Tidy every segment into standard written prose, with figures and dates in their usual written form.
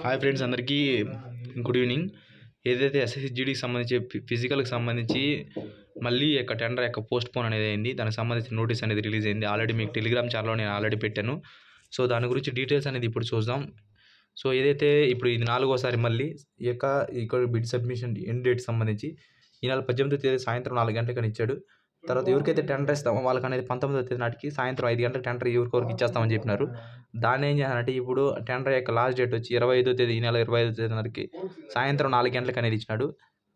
Hi friends, అందరికీ good evening. ఏదైతే ఎస్ఎస్సిజిడికి సంబంధించి ఫిజికల్కి సంబంధించి మళ్ళీ టెండర్ పోస్ట్ పోన్ అనేది అయింది. దానికి సంబంధించిన నోటీస్ అనేది రిలీజ్ అయింది. ఆల్రెడీ మీకు టెలిగ్రామ్ ఛానల్లో నేను ఆల్రెడీ పెట్టాను. సో దాని గురించి డీటెయిల్స్ అనేది ఇప్పుడు చూద్దాం. సో ఏదైతే ఇప్పుడు ఇది 4వసారి మళ్ళీ ఇక్కడ బిడ్ సబ్మిషన్ ఎండ్ డేట్ సంబంధించి ఈ నెల 18వ తేదీ సాయంత్రం 4 గంటలకని ఇచ్చాడు. తర్వాత ఎవరికైతే టెండర్ ఇస్తామో వాళ్ళకి అనేది 19వ తేదీ నాటికి సాయంత్రం 5 గంటలకు టెండర్ ఎవరికొరికి ఇచ్చేస్తామని చెప్పినారు. దాన్ని ఏం చేయాలంటే ఇప్పుడు టెండర్ లాస్ట్ డేట్ వచ్చి 25వ తేదీ, ఈ నెల 25వ తేదీ నాటికి సాయంత్రం 4 గంటలకు అనేది ఇచ్చినాడు.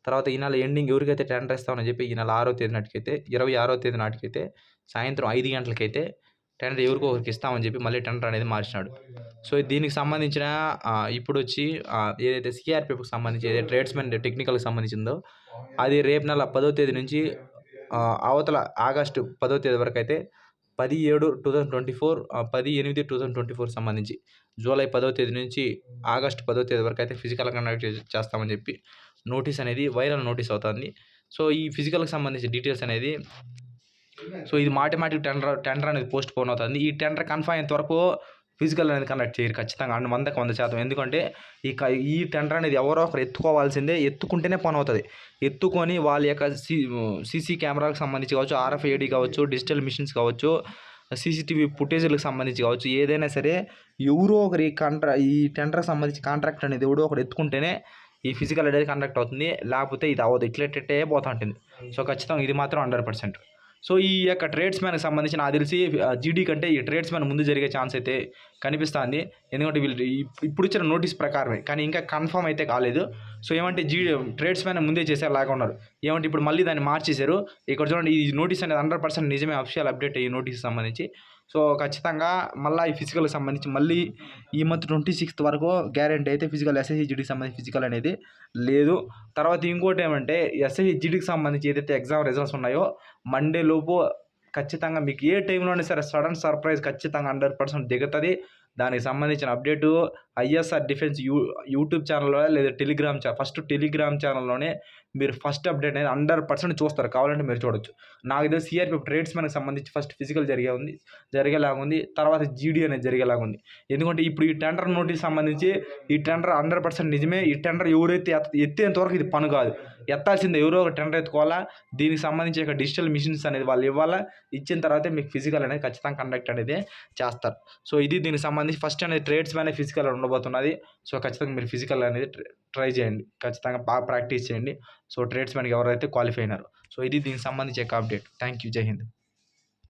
తర్వాత ఈ నెల ఎండింగ్ ఎవరికైతే టెండర్ ఇస్తామని చెప్పి ఈ నెల 6వ తేదీ నాటికైతే 26వ తేదీ నాటికైతే సాయంత్రం 5 గంటలకైతే టెండర్ ఎవరికో ఒకరికి ఇస్తామని చెప్పి మళ్ళీ టెండర్ అనేది మార్చినాడు. సో దీనికి సంబంధించిన ఇప్పుడు వచ్చి ఏదైతే సిఆర్పిఎఫ్కి సంబంధించి ఏదైతే ట్రేడ్స్మెన్ టెక్నికల్కి సంబంధించిందో అది రేపు నెల 10వ తేదీ నుంచి అవతల ఆగస్టు 10వ తేదీ వరకు అయితే 10/7/2024 10/8/2024 సంబంధించి జూలై 10వ తేదీ నుంచి ఆగస్టు 10వ తేదీ వరకు అయితే ఫిజికల్ కండక్ట్ చేస్తామని చెప్పి నోటీస్ అనేది వైరల్ నోటీస్ అవుతుంది. సో ఈ ఫిజికల్కి సంబంధించి డీటెయిల్స్ అనేది సో ఇది మాటిమాటికి టెండర్ అనేది పోస్ట్ పోన్ అవుతుంది. ఈ టెండర్ కన్ఫర్మ్ అయ్యేంత వరకు ఫిజికల్ అనేది కండక్ట్ చేయరు ఖచ్చితంగా 100%. ఎందుకంటే ఈ టెండర్ అనేది ఎవరో ఒకరు ఎత్తుకోవాల్సిందే, ఎత్తుకుంటేనే పని అవుతుంది. ఎత్తుకొని వాళ్ళ యొక్క సీసీ కెమెరాలకు సంబంధించి కావచ్చు, RFID కావచ్చు, డిజిటల్ మిషన్స్ కావచ్చు, CCTV ఫుటేజ్లకు సంబంధించి కావచ్చు, ఏదైనా సరే ఎవరో ఒకరి ఈ టెండర్కి సంబంధించి కాంట్రాక్ట్ అనేది ఎవడో ఒకరు ఎత్తుకుంటేనే ఈ ఫిజికల్ అనేది కండక్ట్ అవుతుంది. లేకపోతే ఇది అవ్వదు, ఇట్లెట్టే పోతూ ఉంటుంది. సో ఖచ్చితంగా ఇది మాత్రం 100%. సో ఈ ట్రేడ్స్మెన్కి సంబంధించి నాకు తెలిసి జీడీ కంటే ఈ ట్రేడ్స్మెన్ ముందు జరిగే ఛాన్స్ అయితే కనిపిస్తుంది. ఎందుకంటే వీళ్ళు ఇప్పుడు ఇచ్చిన నోటీస్ ప్రకారమే, కానీ ఇంకా కన్ఫర్మ్ అయితే కాలేదు. సో ఏమంటే ట్రేడ్స్మెన్ ముందే చేసేలాగా ఉన్నారు. ఏమంటే ఇప్పుడు మళ్ళీ దాన్ని మార్చేశారు. ఇక్కడ చూడండి, ఈ నోటీస్ అనేది 100% నిజమే, అఫిషియల్ అప్డేట్ ఈ నోటీస్ సంబంధించి. సో ఖచ్చితంగా మళ్ళీ ఈ ఫిజికల్కి సంబంధించి మళ్ళీ ఈ మంత్ 26th వరకు గ్యారెంటీ అయితే ఫిజికల్ ఎస్ఎస్సిజిడికి సంబంధించి ఫిజికల్ అనేది లేదు. తర్వాత ఇంకోటి ఏమంటే ఎస్ఎస్సిజిడికి సంబంధించి ఏదైతే ఎగ్జామ్ రిజల్ట్స్ ఉన్నాయో మండే లోపు ఖచ్చితంగా మీకు ఏ టైంలోనే సరే సడన్ సర్ప్రైజ్ ఖచ్చితంగా 100% దిగుతుంది. దానికి సంబంధించిన అప్డేటు ISR డిఫెన్స్ యూట్యూబ్ ఛానల్లో లేదా ఫస్ట్ టెలిగ్రామ్ ఛానల్లోనే మీరు ఫస్ట్ అప్డేట్ అనేది 100% చూస్తారు. కావాలంటే మీరు చూడొచ్చు. నాకు తెలిసి సిఆర్పిఎఫ్ ట్రేడ్స్మెన్కి సంబంధించి ఫస్ట్ ఫిజికల్ జరిగేలాగుంది. తర్వాత జీడీ అనేది జరిగేలాగుంది. ఎందుకంటే ఇప్పుడు ఈ టెండర్ నోటీస్ సంబంధించి ఈ టెండర్ 100% నిజమే. ఈ టెండర్ ఎవరైతే ఎత్తేంతవరకు ఇది పని కాదు, ఎత్తాల్సిందే ఎవరో ఒక టెండర్ ఎత్తుకోవాలా. దీనికి సంబంధించి డిజిటల్ మిషన్స్ అనేది వాళ్ళు ఇవ్వాలా. ఇచ్చిన తర్వాతే మీకు ఫిజికల్ అనేది ఖచ్చితంగా కండక్ట్ అనేది చేస్తారు. సో ఇది దీనికి సంబంధించి ఫస్ట్ అనేది ట్రేడ్స్మెన్ ఫిజికల్ ఉండబోతున్నది. సో ఖచ్చితంగా మీరు ఫిజికల్ అనేది ట్రై చేయండి, ఖచ్చితంగా బాగా ప్రాక్టీస్ చేయండి. సో ట్రేడ్స్మెన్కి ఎవరైతే క్వాలిఫై అయినారో. సో ఇది దీనికి సంబంధించి అప్డేట్. Thank you. జై హింద్.